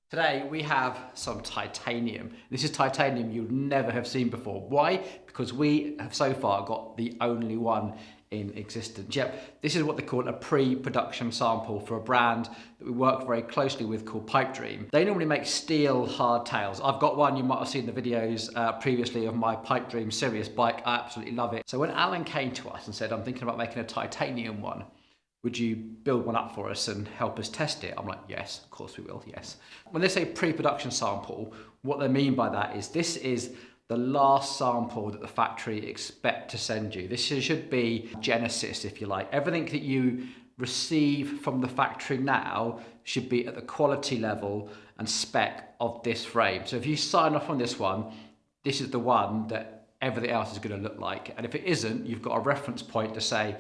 Today we have some titanium. This is titanium you'd never have seen before. Why? Because we have so far got the only one in existence. Yep, this is what they call a pre-production sample for a brand that we work very closely with called Pipedream. They normally make steel hardtails. I've got one, you might have seen the videos previously of my Pipedream Sirius bike. I absolutely love it. So when Alan came to us and said, I'm thinking about making a titanium one, would you build one up for us and help us test it? I'm like, yes, of course we will, yes. When they say pre-production sample, what they mean by that is this is the last sample that the factory expect to send you. This should be Genesis, if you like. Everything that you receive from the factory now should be at the quality level and spec of this frame. So if you sign off on this one, this is the one that everything else is going to look like. And if it isn't, you've got a reference point to say,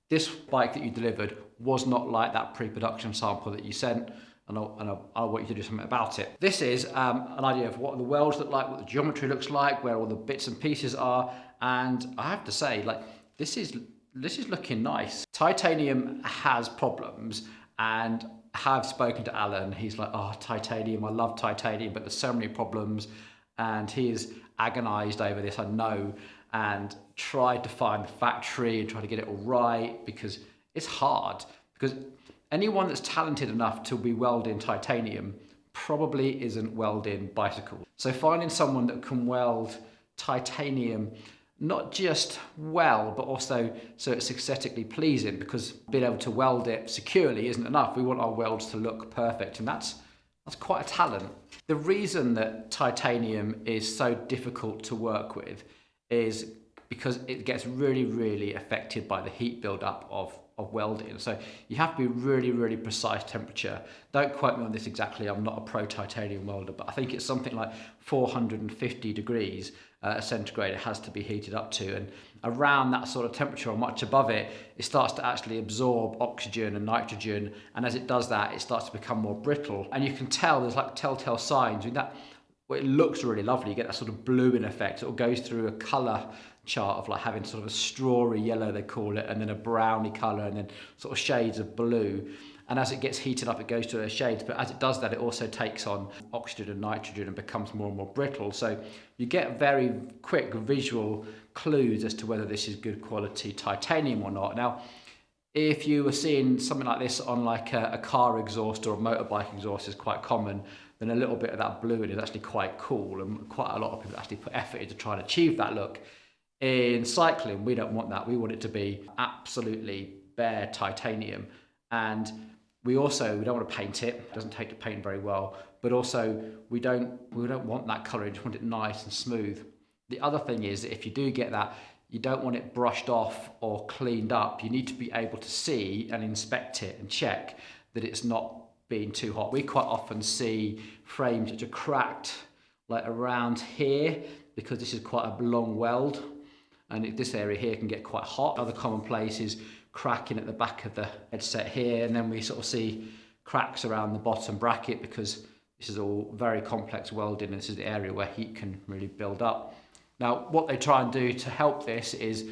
this bike that you delivered was not like that pre-production sample that you sent, and I want you to do something about it. This is an idea of what the welds look like, what the geometry looks like, where all the bits and pieces are, and I have to say, like, this is looking nice. Titanium has problems, and have spoken to Alan. He's like, oh, titanium, I love titanium, but there's so many problems, and he is agonized over this, I know, and tried to find the factory and try to get it all right, because it's hard. Because anyone that's talented enough to be welding titanium probably isn't welding bicycles. So finding someone that can weld titanium not just well, but also so it's aesthetically pleasing, because being able to weld it securely isn't enough. We want our welds to look perfect, and that's quite a talent. The reason that titanium is so difficult to work with is because it gets really, really affected by the heat buildup of welding. So you have to be really, really precise temperature. Don't quote me on this exactly, I'm not a pro titanium welder, but I think it's something like 450 degrees centigrade it has to be heated up to. And around that sort of temperature or much above it, it starts to actually absorb oxygen and nitrogen. And as it does that, it starts to become more brittle. And you can tell there's like telltale signs. I mean, well, it looks really lovely. You get that sort of bluing effect. It goes through a colour chart of like having sort of a strawy yellow, they call it, and then a browny colour, and then sort of shades of blue. And as it gets heated up, it goes to those shades. But as it does that, it also takes on oxygen and nitrogen and becomes more and more brittle. So you get very quick visual clues as to whether this is good quality titanium or not. Now, if you were seeing something like this on like a car exhaust or a motorbike exhaust is quite common, then a little bit of that bluing is actually quite cool, and quite a lot of people actually put effort into trying to achieve that look. In cycling, we don't want that. We want it to be absolutely bare titanium, and we don't want to paint it. It doesn't take to paint very well, but also we don't want that colour. We just want it nice and smooth. The other thing is that if you do get that, you don't want it brushed off or cleaned up. You need to be able to see and inspect it and check that it's not being too hot. We quite often see frames which are cracked like around here, because this is quite a long weld, and this area here can get quite hot. Other common place is cracking at the back of the headset here, and then we sort of see cracks around the bottom bracket, because this is all very complex welding, and this is the area where heat can really build up. Now, what they try and do to help this is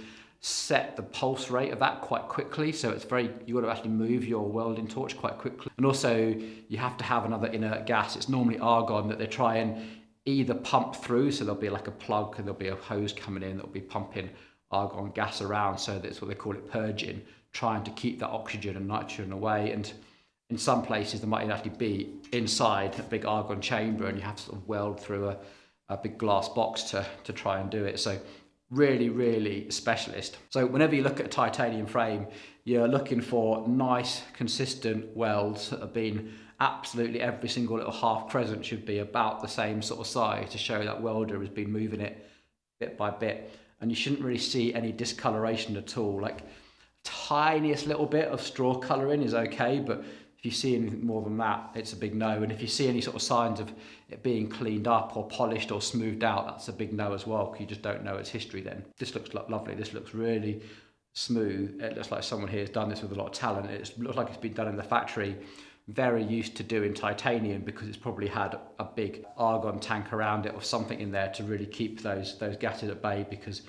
set the pulse rate of that quite quickly. So you've got to actually move your welding torch quite quickly. And also you have to have another inert gas. It's normally argon that they try and either pump through. So there'll be like a plug and there'll be a hose coming in that'll be pumping argon gas around. So that's what they call it, purging, trying to keep that oxygen and nitrogen away. And in some places there might actually be inside a big argon chamber, and you have to sort of weld through a big glass box to try and do it. So really, really specialist. So whenever you look at a titanium frame, you're looking for nice, consistent welds that have been absolutely every single little half crescent should be about the same sort of size to show that welder has been moving it bit by bit. And you shouldn't really see any discoloration at all. Like tiniest little bit of straw colouring is okay, but if you see anything more than that, it's a big no. And if you see any sort of signs of it being cleaned up or polished or smoothed out, that's a big no as well, because you just don't know its history then. This looks lovely. This looks really smooth. It looks like someone here has done this with a lot of talent. It looks like it's been done in the factory. Very used to doing titanium, because it's probably had a big argon tank around it or something in there to really keep those gases at bay, because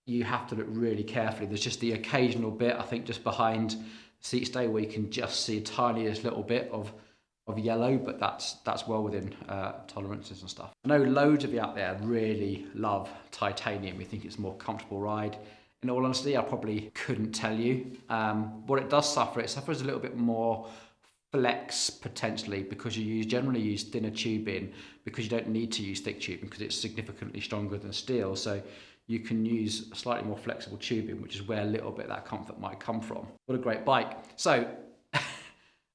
you have to look really carefully. There's just the occasional bit, I think, just behind seat stay where you can just see a tiniest little bit of of yellow, but that's well within tolerances and stuff. I know loads of you out there really love titanium. You think it's a more comfortable ride. In all honesty, I probably couldn't tell you. What it does suffer, it suffers a little bit more flex potentially, because you generally use thinner tubing, because you don't need to use thick tubing because it's significantly stronger than steel. So you can use slightly more flexible tubing, which is where a little bit of that comfort might come from. What a great bike. So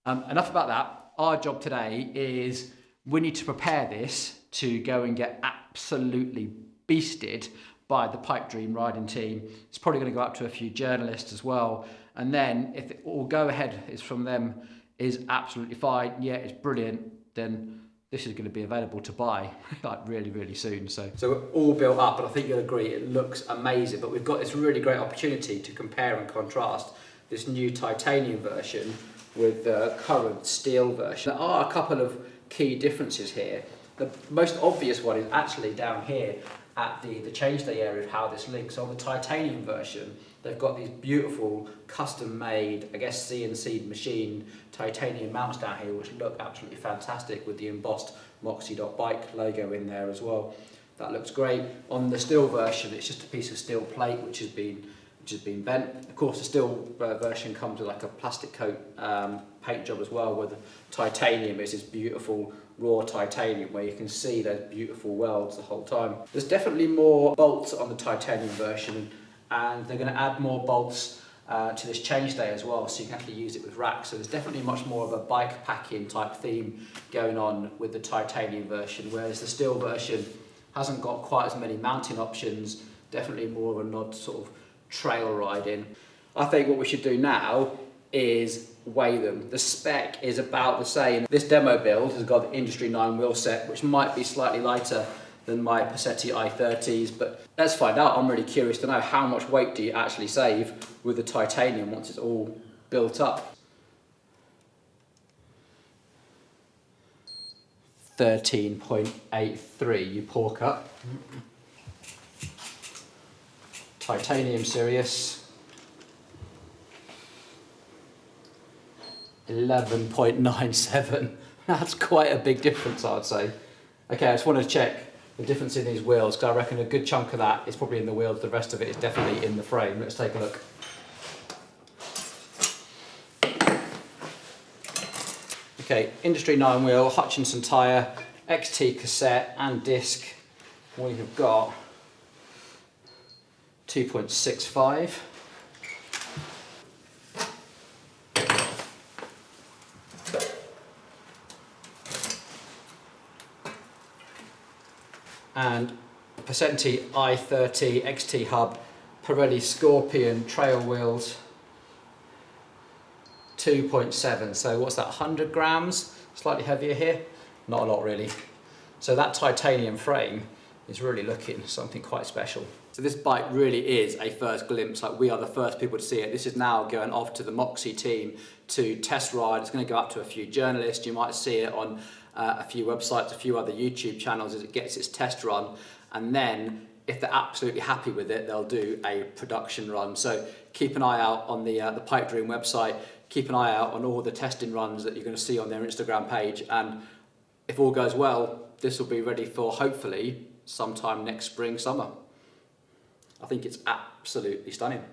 enough about that. Our job today is we need to prepare this to go and get absolutely beasted by the Pipedream riding team. It's probably going to go up to a few journalists as well. And then if it all go ahead is from them is absolutely fine, yeah, it's brilliant, then this is going to be available to buy like really soon. So we're all built up, and I think you'll agree it looks amazing. But we've got this really great opportunity to compare and contrast this new titanium version with the current steel version. There are a couple of key differences here. The most obvious one is actually down here at the chainstay area of how this links. On the titanium version, they've got these beautiful custom made, I guess CNC machined titanium mounts down here, which look absolutely fantastic with the embossed moxie.bike logo in there as well. That looks great. On the steel version, it's just a piece of steel plate which has been bent. Of course, the steel version comes with like a plastic coat paint job as well, where the titanium is this beautiful raw titanium where you can see those beautiful welds the whole time. There's definitely more bolts on the titanium version, and they're going to add more bolts to this chainstay as well, so you can actually use it with racks. So there's definitely much more of a bike packing type theme going on with the titanium version, whereas the steel version hasn't got quite as many mounting options, definitely more of a nod sort of trail riding. I think what we should do now is weigh them. The spec is about the same. This demo build has got the Industry 9 wheel set, which might be slightly lighter than my Passetti i30s, but let's find out. I'm really curious to know how much weight do you actually save with the titanium once it's all built up. 13.83, you poor cut. Titanium Sirius. 11.97. That's quite a big difference, I'd say. Okay, I just wanted to check the difference in these wheels, because I reckon a good chunk of that is probably in the wheels, the rest of it is definitely in the frame. Let's take a look. Okay, Industry 9 wheel, Hutchinson tyre, XT cassette and disc. We have got 2.65. And Passetti i30 XT hub, Pirelli Scorpion trail wheels, 2.7. So what's that, 100 grams? Slightly heavier here, not a lot really. So that titanium frame is really looking something quite special. So this bike really is a first glimpse, like we are the first people to see it. This is now going off to the Moxie team to test ride. It's going to go up to a few journalists. You might see it on a few websites, a few other YouTube channels as it gets its test run. And then if they're absolutely happy with it, they'll do a production run. So keep an eye out on the Pipedream website. Keep an eye out on all the testing runs that you're going to see on their Instagram page. And if all goes well, this will be ready for hopefully sometime next spring, summer. I think it's absolutely stunning.